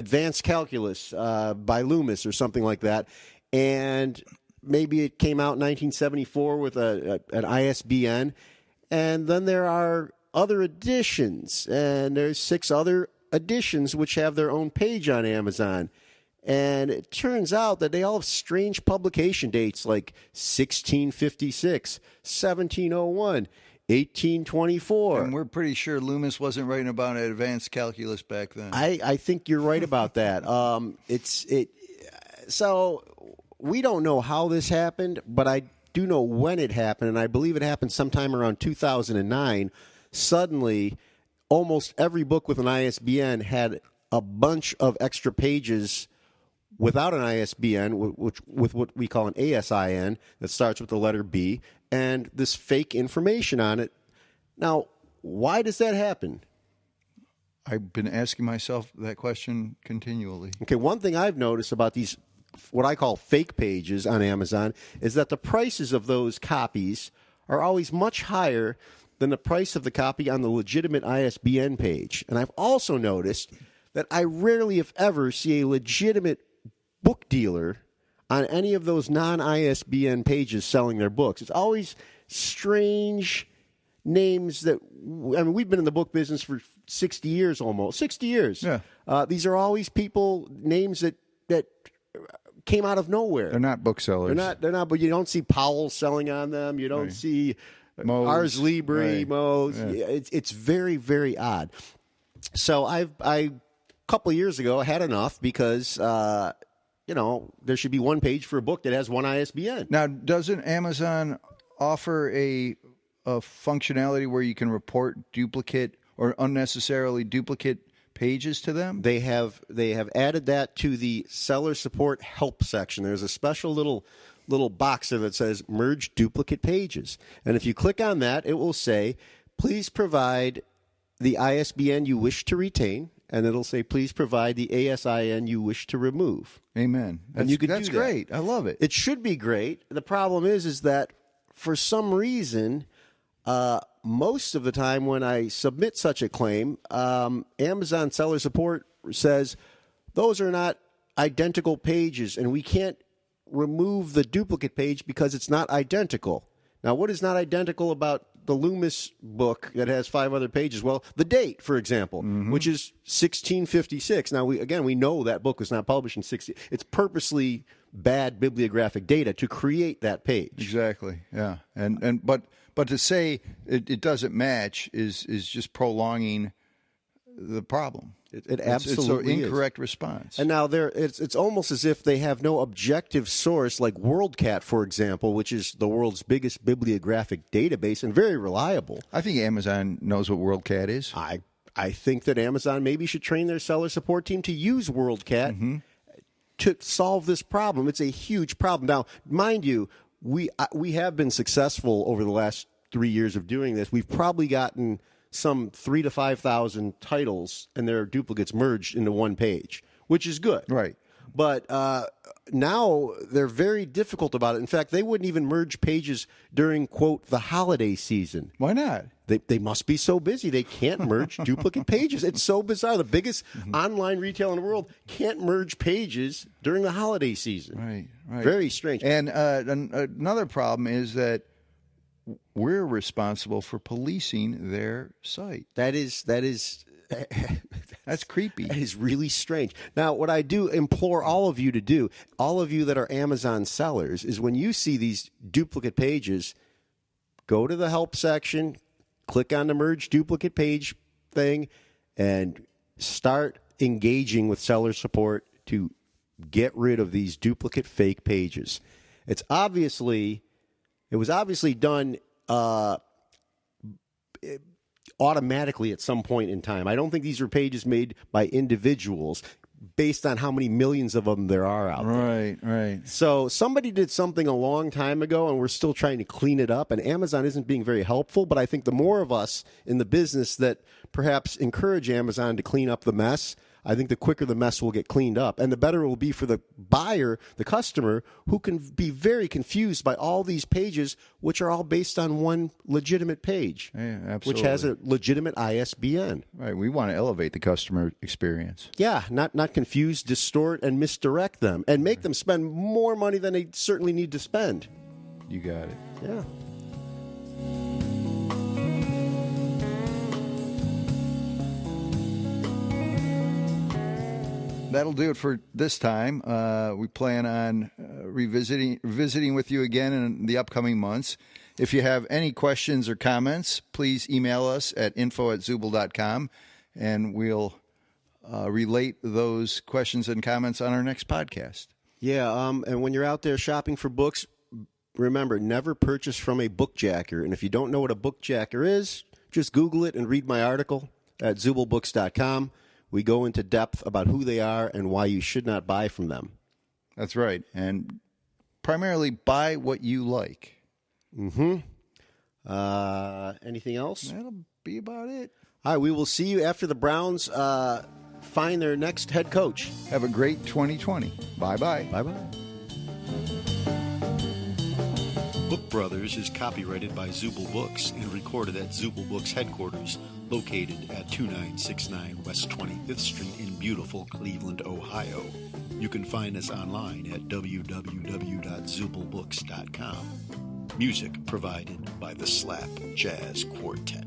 Advanced Calculus by Loomis or something like that, and maybe it came out in 1974 with an ISBN, and then there are other editions, and there's 6 other editions which have their own page on Amazon. And it turns out that they all have strange publication dates like 1656, 1701, 1824. And we're pretty sure Loomis wasn't writing about advanced calculus back then. I think you're right about that. So we don't know how this happened, but I do know when it happened, and I believe it happened sometime around 2009. Suddenly, almost every book with an ISBN had a bunch of extra pages without an ISBN, with what we call an ASIN that starts with the letter B, and this fake information on it. Now, why does that happen? I've been asking myself that question continually. Okay, one thing I've noticed about these, what I call fake pages on Amazon, is that the prices of those copies are always much higher than the price of the copy on the legitimate ISBN page. And I've also noticed that I rarely, if ever, see a legitimate book dealer on any of those non-ISBN pages selling their books. It's always strange names that, I mean, we've been in the book business for 60 years almost. 60 years. Yeah. These are always people, names that came out of nowhere. They're not booksellers. They're not, but you don't see Powell selling on them. You don't see Ars Libri, Moe's. Yeah. It's very, very odd. So I a couple of years ago, I had enough because, there should be one page for a book that has one ISBN. Now, doesn't Amazon offer a functionality where you can report duplicate or unnecessarily duplicate pages to them? They have added that to the seller support help section. There's a special little box there that says merge duplicate pages. And if you click on that, it will say, please provide the ISBN you wish to retain. And it'll say, please provide the ASIN you wish to remove. Amen. And you could that's do that. Great. I love it. It should be great. The problem is that for some reason, most of the time when I submit such a claim, Amazon seller support says those are not identical pages, and we can't remove the duplicate page because it's not identical. Now, what is not identical about the Loomis book that has 5 other pages? Well, the date, for example, which is 1656. Now, we know that book was not published in 60. It's purposely bad bibliographic data to create that page. Exactly. Yeah. But to say it doesn't match is just prolonging the problem. It absolutely it's an incorrect response. And now it's almost as if they have no objective source, like WorldCat, for example, which is the world's biggest bibliographic database and very reliable. I think Amazon knows what WorldCat is. I think that Amazon maybe should train their seller support team to use WorldCat to solve this problem. It's a huge problem. Now, mind you, we have been successful over the last 3 years of doing this. We've probably gotten some 3,000 to 5,000 titles and their duplicates merged into one page, which is good. Right. But now they're very difficult about it. In fact, they wouldn't even merge pages during, quote, the holiday season. Why not? They must be so busy. They can't merge duplicate pages. It's so bizarre. The biggest online retailer in the world can't merge pages during the holiday season. Right. Very strange. And another problem is that we're responsible for policing their site. That is That's creepy. That is really strange. Now, what I do implore all of you to do, all of you that are Amazon sellers, is when you see these duplicate pages, go to the help section, click on the merge duplicate page thing, and start engaging with seller support to get rid of these duplicate fake pages. It was obviously done automatically at some point in time. I don't think these are pages made by individuals based on how many millions of them there are out there. Right. So somebody did something a long time ago, and we're still trying to clean it up, and Amazon isn't being very helpful, but I think the more of us in the business that perhaps encourage Amazon to clean up the mess, I think the quicker the mess will get cleaned up, and the better it will be for the buyer, the customer, who can be very confused by all these pages, which are all based on one legitimate page, absolutely. which has a legitimate ISBN. Right. We want to elevate the customer experience. Yeah, not confuse, distort, and misdirect them, and make them spend more money than they certainly need to spend. You got it. Yeah. That'll do it for this time. We plan on visiting with you again in the upcoming months. If you have any questions or comments, please email us at info@zubal.com, and we'll relate those questions and comments on our next podcast. Yeah, and when you're out there shopping for books, remember, never purchase from a bookjacker. And if you don't know what a bookjacker is, just Google it and read my article at zubalbooks.com. We go into depth about who they are and why you should not buy from them. That's right. And primarily buy what you like. Mm-hmm. Anything else? That'll be about it. All right, we will see you after the Browns find their next head coach. Have a great 2020. Bye-bye. Bye-bye. Book Brothers is copyrighted by Zubal Books and recorded at Zubal Books headquarters, located at 2969 West 25th Street in beautiful Cleveland, Ohio. You can find us online at www.zubalbooks.com. Music provided by the Slap Jazz Quartet.